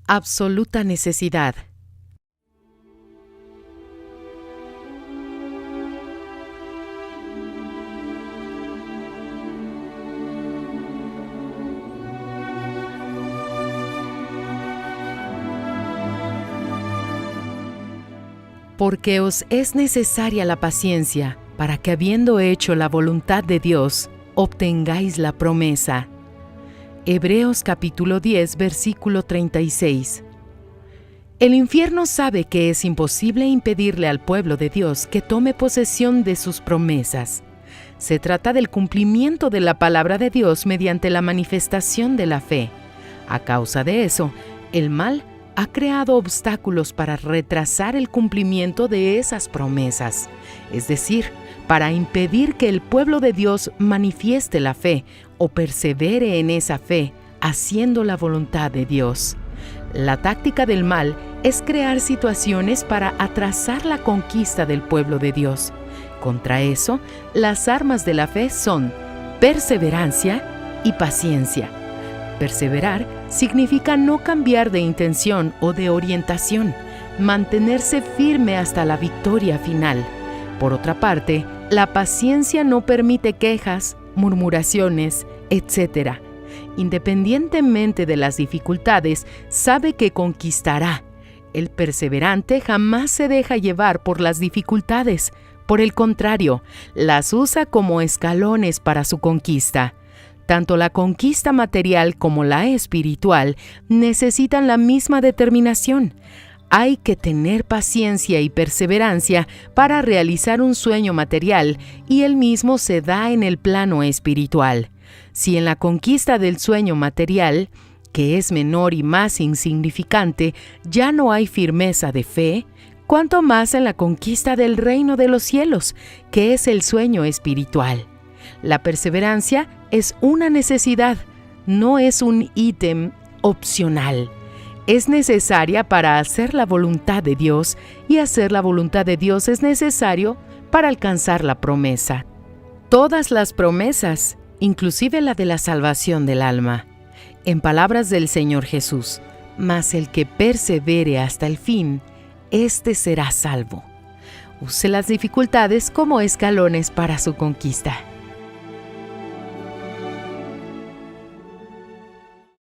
Absoluta necesidad. Porque os es necesaria la paciencia, para que habiendo hecho la voluntad de Dios, obtengáis la promesa. Hebreos capítulo 10, versículo 36. El infierno sabe que es imposible impedirle al pueblo de Dios que tome posesión de sus promesas. Se trata del cumplimiento de la palabra de Dios mediante la manifestación de la fe. A causa de eso, el mal ha creado obstáculos para retrasar el cumplimiento de esas promesas, es decir, para impedir que el pueblo de Dios manifieste la fe o persevere en esa fe, haciendo la voluntad de Dios. La táctica del mal es crear situaciones para atrasar la conquista del pueblo de Dios. Contra eso, las armas de la fe son perseverancia y paciencia. Perseverar significa no cambiar de intención o de orientación, mantenerse firme hasta la victoria final. Por otra parte, la paciencia no permite quejas, murmuraciones, etc. Independientemente de las dificultades, sabe que conquistará. El perseverante jamás se deja llevar por las dificultades. Por el contrario, las usa como escalones para su conquista. Tanto la conquista material como la espiritual necesitan la misma determinación. Hay que tener paciencia y perseverancia para realizar un sueño material, y el mismo se da en el plano espiritual. Si en la conquista del sueño material, que es menor y más insignificante, ya no hay firmeza de fe, cuánto más en la conquista del reino de los cielos, que es el sueño espiritual. La perseverancia es una necesidad, no es un ítem opcional. Es necesaria para hacer la voluntad de Dios, y hacer la voluntad de Dios es necesario para alcanzar la promesa. Todas las promesas, inclusive la de la salvación del alma. En palabras del Señor Jesús, mas el que persevere hasta el fin, éste será salvo. Use las dificultades como escalones para su conquista.